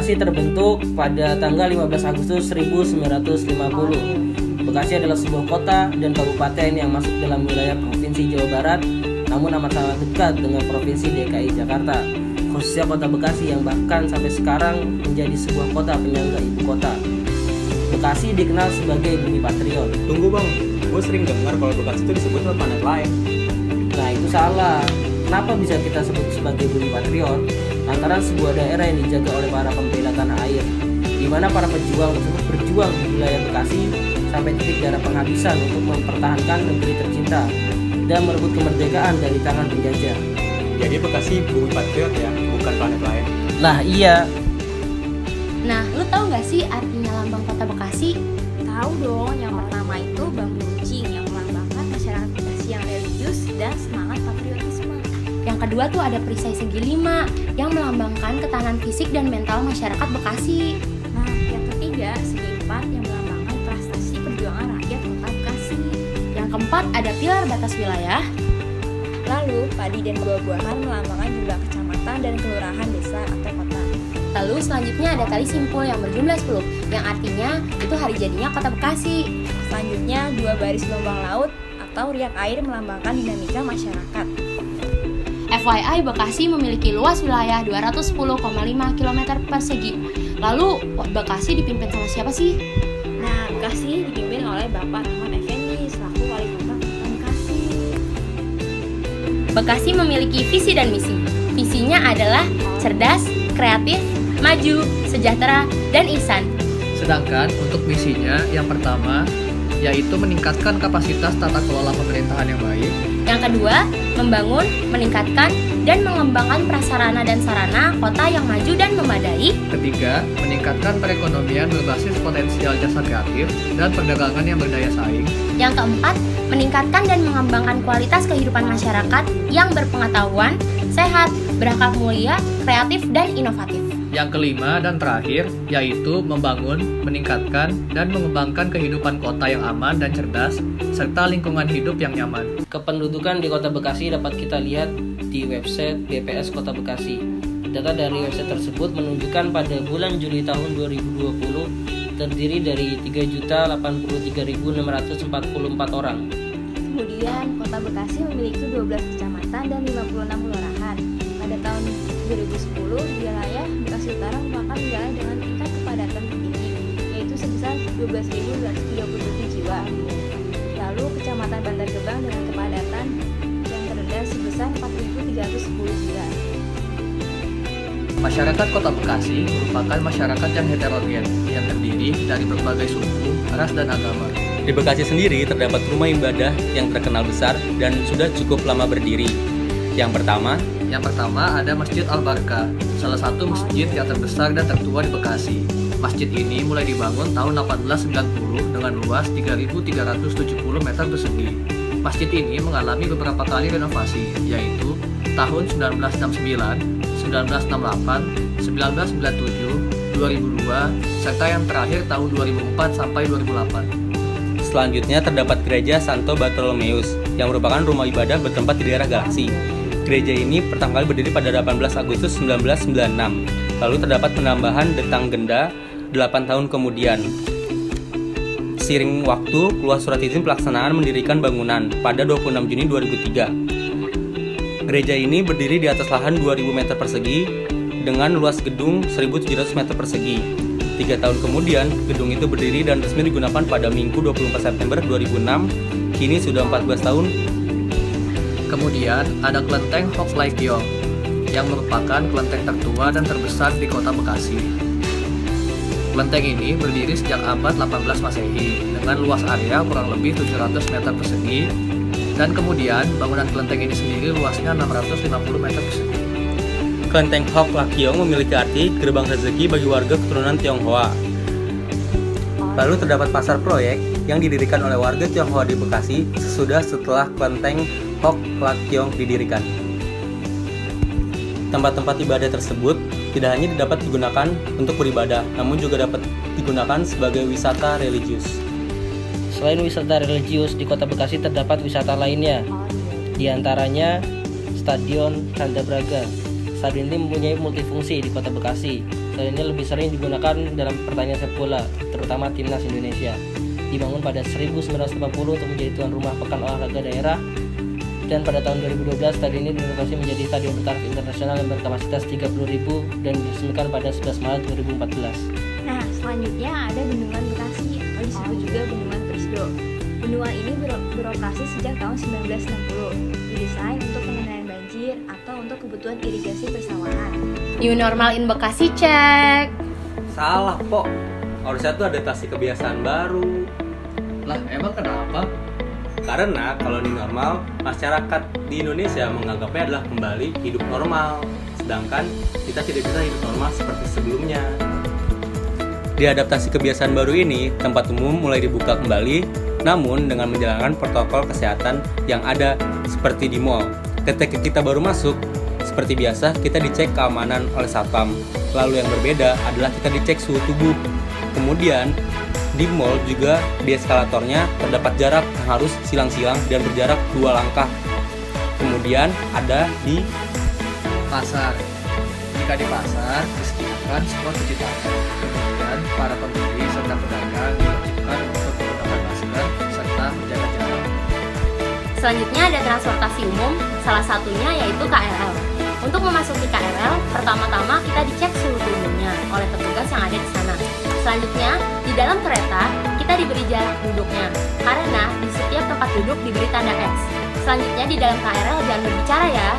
Bekasi terbentuk pada tanggal 15 Agustus 1950. Bekasi adalah sebuah kota dan kabupaten yang masuk dalam wilayah Provinsi Jawa Barat, namun amat sangat dekat dengan Provinsi DKI Jakarta, khususnya kota Bekasi yang bahkan sampai sekarang menjadi sebuah kota penyangga ibu kota. Bekasi dikenal sebagai bumi patriot. Tunggu bang, gue sering dengar kalau Bekasi itu disebut planet lain. Nah itu salah. Kenapa bisa kita sebut sebagai bumi patriot? Lantaran sebuah daerah yang dijaga oleh para pembela tanah air, di mana para pejuang tersebut berjuang di wilayah Bekasi sampai titik darah penghabisan untuk mempertahankan negeri tercinta dan merebut kemerdekaan dari tangan penjajah. Jadi Bekasi bumi patriot ya, bukan planet lain. Nah iya. Nah, lu tahu nggak sih artinya lambang kota Bekasi? Tahu dong, yang pertama itu bambu runcing yang melambangkan masyarakat Bekasi yang religius dan semangat patriotisme. Yang kedua tuh ada perisai segi 5 yang melambangkan ketahanan fisik dan mental masyarakat Bekasi. Nah, yang ketiga segi 4 yang melambangkan prestasi perjuangan rakyat kota Bekasi. Yang keempat ada pilar batas wilayah. Lalu, padi dan buah-buahan melambangkan jumlah kecamatan dan kelurahan desa atau kota. Lalu selanjutnya ada tali simpul yang berjumlah 10 yang artinya itu hari jadinya kota Bekasi. Selanjutnya, 2 baris gelombang laut atau riak air melambangkan dinamika masyarakat. FYI, Bekasi memiliki luas wilayah 210,5 km persegi. Lalu, Bekasi dipimpin sama siapa sih? Nah, Bekasi dipimpin oleh Bapak Rahmat Effendi selaku Wali Kota Bekasi. Bekasi memiliki visi dan misi. Visinya adalah cerdas, kreatif, maju, sejahtera, dan ihsan. Sedangkan untuk misinya yang pertama yaitu meningkatkan kapasitas tata kelola pemerintahan yang baik. Yang kedua, membangun, meningkatkan, dan mengembangkan prasarana dan sarana kota yang maju dan memadai. Ketiga, meningkatkan perekonomian berbasis potensial jasa kreatif dan perdagangan yang berdaya saing. Yang keempat, meningkatkan dan mengembangkan kualitas kehidupan masyarakat yang berpengetahuan, sehat, berakhlak mulia, kreatif, dan inovatif. Yang kelima dan terakhir yaitu membangun, meningkatkan, dan mengembangkan kehidupan kota yang aman dan cerdas, serta lingkungan hidup yang nyaman. Kependudukan di Kota Bekasi dapat kita lihat di website BPS Kota Bekasi. Data dari website tersebut menunjukkan pada bulan Juli tahun 2020 terdiri dari 3.083.644 orang. Kemudian, Kota Bekasi memiliki 12 kecamatan dan 56 kelurahan. Pada tahun 2010, wilayah Bekasi Utara merupakan wilayah dengan tingkat kepadatan tertinggi, yaitu sebesar 12.237 jiwa. Lalu, Kecamatan Bantar Gebang dengan kepadatan yang terendah sebesar 4.310 jiwa. Masyarakat Kota Bekasi merupakan masyarakat yang heterogen, yang terdiri dari berbagai suku, ras, dan agama. Di Bekasi sendiri terdapat rumah ibadah yang terkenal besar dan sudah cukup lama berdiri. Yang pertama ada Masjid Al-Barkah, salah satu masjid yang terbesar dan tertua di Bekasi. Masjid ini mulai dibangun tahun 1890 dengan luas 3.370 meter persegi. Masjid ini mengalami beberapa kali renovasi, yaitu tahun 1969, 1968, 1997, 2002, serta yang terakhir tahun 2004 sampai 2008. Selanjutnya terdapat Gereja Santo Bartolomeus yang merupakan rumah ibadah bertempat di daerah Galaksi. Gereja ini pertama kali berdiri pada 18 Agustus 1996. Lalu terdapat penambahan Detang Genda 8 tahun kemudian. Seiring waktu, keluar surat izin pelaksanaan mendirikan bangunan pada 26 Juni 2003. Gereja ini berdiri di atas lahan 2.000 meter persegi dengan luas gedung 1.700 meter persegi. 3 tahun kemudian, gedung itu berdiri dan resmi digunakan pada Minggu 24 September 2006. Kini sudah 14 tahun. Kemudian ada Kelenteng Hok Lai Kiong yang merupakan kelenteng tertua dan terbesar di Kota Bekasi. Kelenteng ini berdiri sejak abad 18 Masehi dengan luas area kurang lebih 700 meter persegi, dan kemudian bangunan kelenteng ini sendiri luasnya 650 meter persegi. Kelenteng Hok Lai Kiong memiliki arti gerbang rezeki bagi warga keturunan Tionghoa. Lalu terdapat pasar proyek yang didirikan oleh warga Tionghoa di Bekasi setelah Kelenteng Hok Lai Kiong didirikan. Tempat-tempat ibadah tersebut tidak hanya dapat digunakan untuk beribadah, namun juga dapat digunakan sebagai wisata religius. Selain wisata religius, di Kota Bekasi terdapat wisata lainnya. Di antaranya Stadion Candrabaga. Stadion ini mempunyai multifungsi di Kota Bekasi. Dan ini lebih sering digunakan dalam pertandingan sepak bola, terutama timnas Indonesia. Dibangun pada 1980 untuk menjadi tuan rumah Pekan Olahraga Daerah. Dan pada tahun 2012 stadion ini direnovasi menjadi stadion bertaraf internasional yang berkapasitas 30.000 dan diresmikan pada 11 Maret 2014. Nah, selanjutnya ada Bendungan Bekasi, atau disebut juga Bendungan Trisdo. Bendungan ini beroperasi sejak tahun 1960, didesain untuk pengendalian banjir atau untuk kebutuhan irigasi persawahan. New normal in Bekasi cek. Salah, Pok. Harusnya tuh adaptasi kebiasaan baru. Lah, emang kenapa? Karena kalau new normal, masyarakat di Indonesia menganggapnya adalah kembali hidup normal. Sedangkan kita tidak bisa hidup normal seperti sebelumnya. Di adaptasi kebiasaan baru ini, tempat umum mulai dibuka kembali, namun dengan menjalankan protokol kesehatan yang ada seperti di mall. Ketika kita baru masuk, seperti biasa kita dicek keamanan oleh satpam. Lalu yang berbeda adalah kita dicek suhu tubuh. Kemudian di mall juga di eskalatornya terdapat jarak yang harus silang-silang dan berjarak 2 langkah. Kemudian ada di Pasar. Jika di pasar, disediakan spot cuci tangan. Kemudian para pembeli serta pedagang diwajibkan untuk menggunakan masker serta menjaga jarak. Selanjutnya ada transportasi umum, salah satunya yaitu KRL. Untuk memasuki KRL, pertama-tama kita dicek suhu tubuhnya oleh petugas yang ada di sana. Selanjutnya, di dalam kereta kita diberi jarak duduknya, karena di setiap tempat duduk diberi tanda X. Selanjutnya di dalam KRL jangan berbicara ya.